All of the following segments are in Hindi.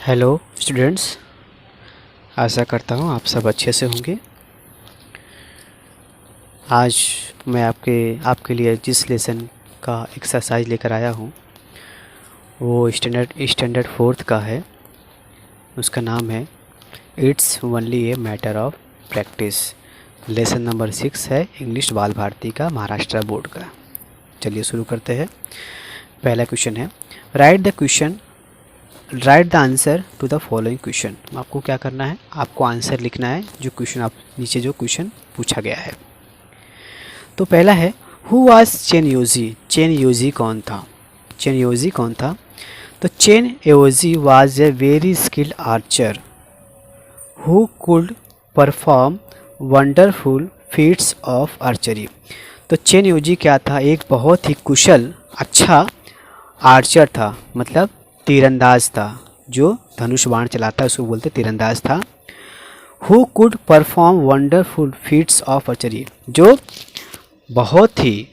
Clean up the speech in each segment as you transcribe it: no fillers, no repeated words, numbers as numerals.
हेलो स्टूडेंट्स, आशा करता हूँ आप सब अच्छे से होंगे। आज मैं आपके लिए जिस लेसन का एक्सरसाइज लेकर आया हूँ वो स्टैंडर्ड फोर्थ का है। उसका नाम है it's only a matter of practice. Lesson number 6 है, इंग्लिश बाल भारती का, महाराष्ट्र बोर्ड का। चलिए शुरू करते हैं। पहला क्वेश्चन है, write the answer to the following question. आपको क्या करना है, आपको आंसर लिखना है जो क्वेश्चन पूछा गया है। तो पहला है, who was Chen Yaozi. Chen Yaozi कौन था? चेन योजी कौन था? तो Chen Yaozi was a very skilled archer who could perform wonderful feats of archery. तो चेन योजी क्या था? एक बहुत ही कुशल अच्छा आर्चर था, मतलब तीरंदाज था, जो धनुष बाण चलाता है उसको बोलते तीरंदाज था। Who could perform wonderful feats of archery, जो बहुत ही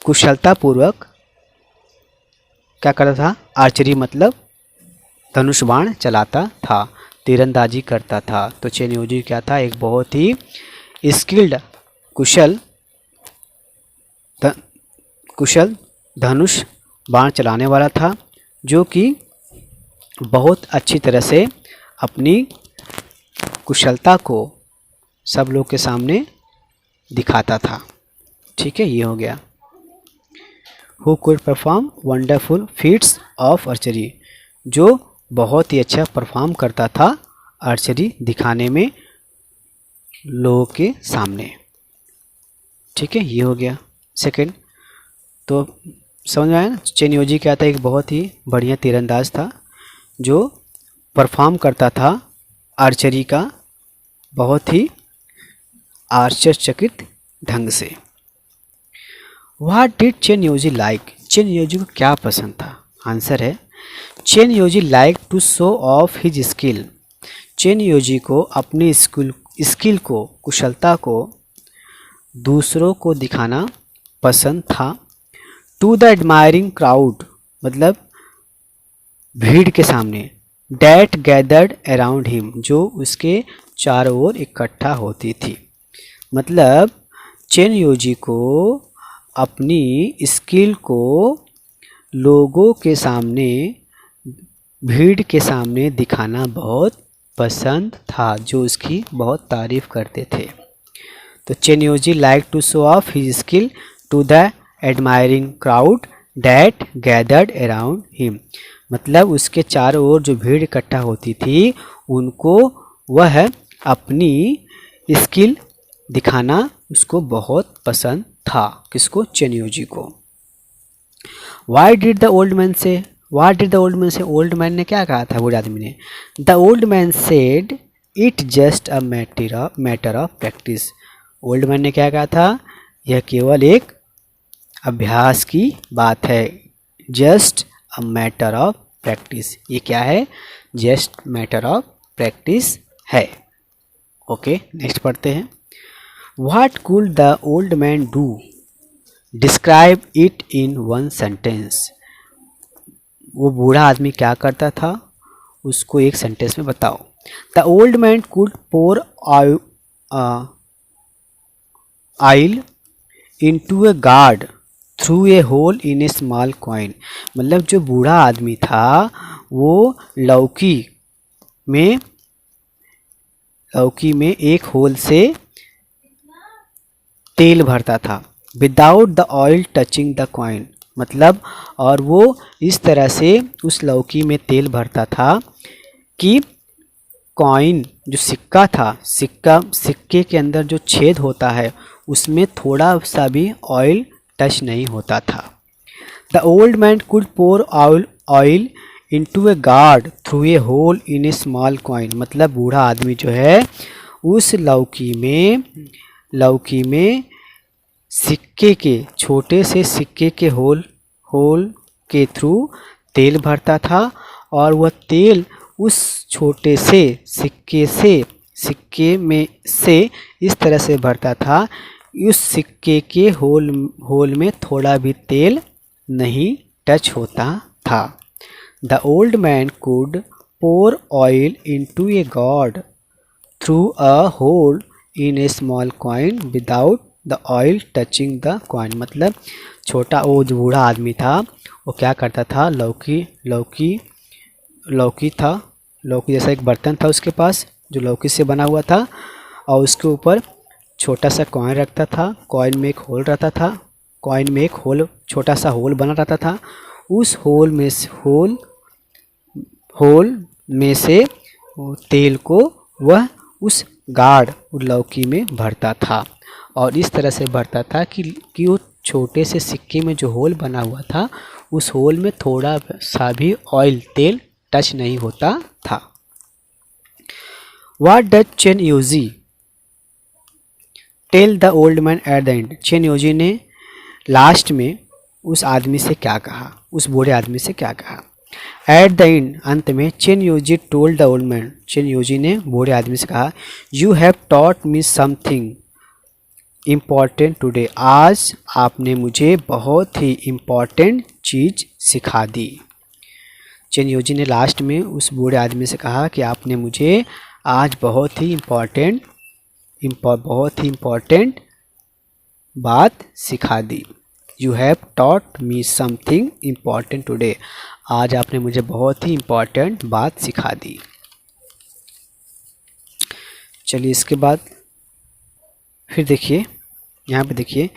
कुशलतापूर्वक क्या करता था? आर्चरी मतलब धनुष बाण चलाता था, तीरंदाजी करता था। तो चेन योजी क्या था? एक बहुत ही स्किल्ड कुशल धनुष बाण चलाने वाला था, जो कि बहुत अच्छी तरह से अपनी कुशलता को सब लोग के सामने दिखाता था। ठीक है, ये हो गया। Who could perform wonderful feats of archery, जो बहुत ही अच्छा परफॉर्म करता था आर्चरी दिखाने में लोगों के सामने। ठीक है, ये हो गया सेकंड। तो समझ में आया ना? चेन योजी क्या था? एक बहुत ही बढ़िया तीरंदाज था जो परफॉर्म करता था आर्चरी का बहुत ही आश्चर्यचकित ढंग से। What did Chen Yaozi like. Chen Yaozi को क्या पसंद था? आंसर है, Chen Yaozi like to show off his skill. Chen Yaozi को अपनी स्किल को, कुशलता को दूसरों को दिखाना पसंद था। टू द एडमायरिंग क्राउड, मतलब भीड़ के सामने। डैट गैदर्ड अराउंड हिम, जो उसके चारों ओर इकट्ठा होती थी। मतलब चेन योजी को अपनी स्किल को लोगों के सामने, भीड़ के सामने दिखाना बहुत पसंद था, जो उसकी बहुत तारीफ करते थे। तो Chen Yaozi like to show off his skill to the admiring crowd that gathered around him, मतलब उसके चारों ओर जो भीड़ इकट्ठा होती थी उनको वह अपनी स्किल दिखाना उसको बहुत पसंद था। किसको? चेन योजी को। What did the old man say. What did the old man say, old man ने क्या कहा था बूढ़े आदमी ने? The old man said it just a matter of practice. Old man ने क्या कहा था? यह केवल एक अभ्यास की बात है। Just a matter of practice, ये क्या है? जस्ट मैटर ऑफ प्रैक्टिस है। ओके, नेक्स्ट पढ़ते हैं। What could the old man do, describe it in one sentence. वो बूढ़ा आदमी क्या करता था उसको एक सेंटेंस में बताओ। The old man could pour oil into a gourd through a hole in a small coin. मतलब जो बूढ़ा आदमी था वो लौकी में एक होल से तेल भरता था। Without the oil touching the coin, मतलब और वो इस तरह से उस लौकी में तेल भरता था कि कॉइन जो सिक्का था, सिक्के के अंदर जो छेद होता है उसमें थोड़ा सा भी ऑयल टच नहीं होता था। The old man could pour oil into a gourd through a hole in a small coin, मतलब बूढ़ा आदमी जो है उस लौकी में सिक्के के, छोटे से सिक्के के होल के थ्रू तेल भरता था, और वह तेल उस छोटे से सिक्के में से इस तरह से भरता था उस सिक्के के होल में थोड़ा भी तेल नहीं टच होता था। The old man could pour oil into a gourd through a hole in a small coin without the oil touching the coin. मतलब छोटा वो जो बूढ़ा आदमी था वो क्या करता था, लौकी था, लौकी जैसा एक बर्तन था उसके पास जो लौकी से बना हुआ था, और उसके ऊपर छोटा सा कॉइन रखता था। कॉइन में एक होल रहता था, कॉइन में एक होल छोटा सा होल बना रहता था। उस होल में से तेल को वह उस गाढ़ लौकी में भरता था, और इस तरह से भरता था कि वो छोटे से सिक्के में जो होल बना हुआ था उस होल में थोड़ा सा भी ऑयल तेल टच नहीं होता था। What does Chen Yaozi tell the old man at the end. Chen Yaozi ने लास्ट में उस आदमी से क्या कहा, उस बूढ़े आदमी से क्या कहा। एट द एंड अंत में Chen Yaozi told the old man, Chen Yaozi ने बूढ़े आदमी से कहा, you have taught me something important today. आज आपने मुझे बहुत ही इम्पॉर्टेंट चीज़ सिखा दी। चेन योजी ने लास्ट में उस बूढ़े आदमी से कहा कि आपने मुझे आज बहुत ही इम्पॉर्टेंट बात सिखा दी। You have taught me something important today. आज आपने मुझे बहुत ही इम्पॉर्टेंट बात सिखा दी। चलिए इसके बाद फिर देखिए, यहाँ पे देखिए,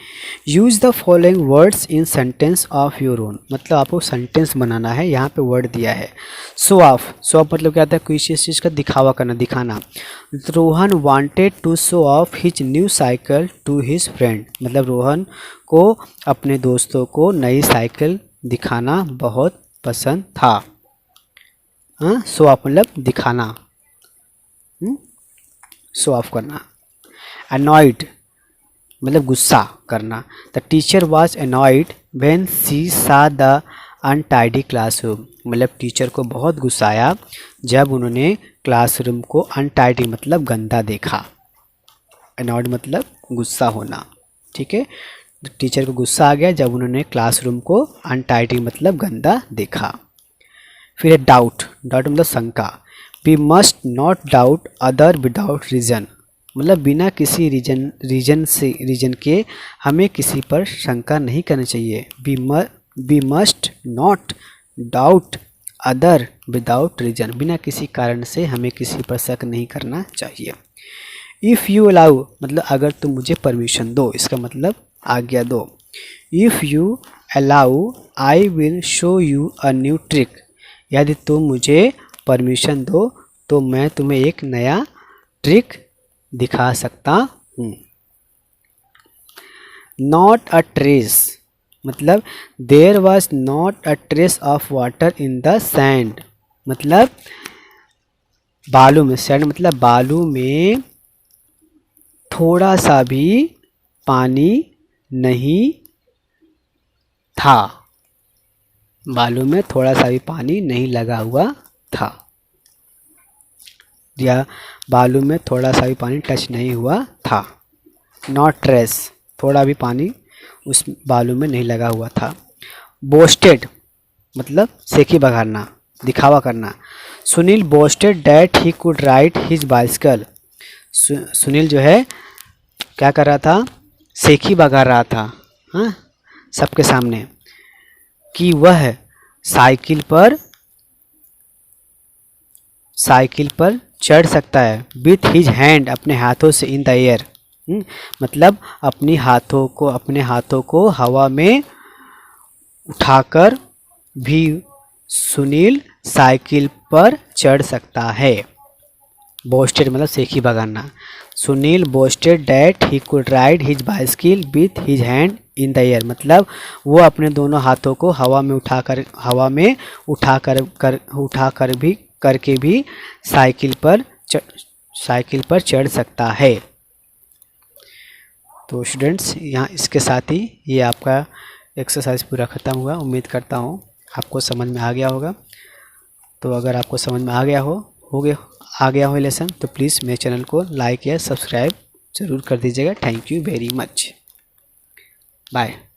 use the following words in sentence of your own. मतलब आपको सेंटेंस बनाना है, यहाँ पे वर्ड दिया है। शो ऑफ मतलब क्या होता है, कोई चीज़ का दिखावा करना, दिखाना। Rohan wanted to show off his new cycle to his friend. मतलब रोहन को अपने दोस्तों को नई साइकिल दिखाना बहुत पसंद था। हाँ, शो ऑफ मतलब दिखाना, शो ऑफ करना। अनॉयड मतलब गुस्सा करना। The teacher was annoyed when she सा द अनटाइडी क्लासरूम। मतलब टीचर को बहुत गुस्सा आया जब उन्होंने क्लासरूम को अनटाइडी मतलब गंदा देखा। अनॉयड मतलब गुस्सा होना, ठीक है। टीचर को गुस्सा आ गया जब उन्होंने क्लासरूम को अनटाइडी मतलब गंदा देखा। फिर डाउट मतलब शंका। We must not doubt other without reason. मतलब बिना किसी रीजन के हमें किसी पर शंका नहीं करनी चाहिए। We must not doubt other without reason. बिना किसी कारण से हमें किसी पर शक नहीं करना चाहिए। इफ़ यू अलाउ मतलब अगर तुम मुझे परमिशन दो, इसका मतलब आज्ञा दो। If you allow I will show you a new trick. यदि तुम मुझे परमिशन दो तो मैं तुम्हें एक नया ट्रिक दिखा सकता हूँ। नॉट अ ट्रेस मतलब there was not a trace of water in the sand. मतलब बालू में, सैंड मतलब बालू में थोड़ा सा भी पानी नहीं था। बालू में थोड़ा सा भी पानी नहीं लगा हुआ था, या बालू में थोड़ा सा भी पानी टच नहीं हुआ था। नॉट ट्रेस थोड़ा भी पानी उस बालू में नहीं लगा हुआ था। बोस्टेड मतलब सेखी बघाड़ना, दिखावा करना। Sunil boasted that he could ride his bicycle. Sunil जो है क्या कर रहा था, सेखी बघाड़ रहा था, हाँ, सबके सामने, कि वह साइकिल पर चढ़ सकता है। विथ हिज हैंड अपने हाथों से, इन द एयर मतलब अपने हाथों को हवा में उठाकर भी सुनील साइकिल पर चढ़ सकता है। बोस्टेड मतलब सेखी भगाना। Sunil boasted that he could ride his bicycle with his hand in the air. मतलब वो अपने दोनों हाथों को हवा में उठाकर भी साइकिल पर चढ़ सकता है। तो स्टूडेंट्स, यहाँ इसके साथ ही ये आपका एक्सरसाइज पूरा ख़त्म हुआ। उम्मीद करता हूँ आपको समझ में आ गया होगा। तो अगर आपको समझ में आ गया हो लेसन, तो प्लीज़ मेरे चैनल को लाइक या सब्सक्राइब ज़रूर कर दीजिएगा। Thank you very much. Bye.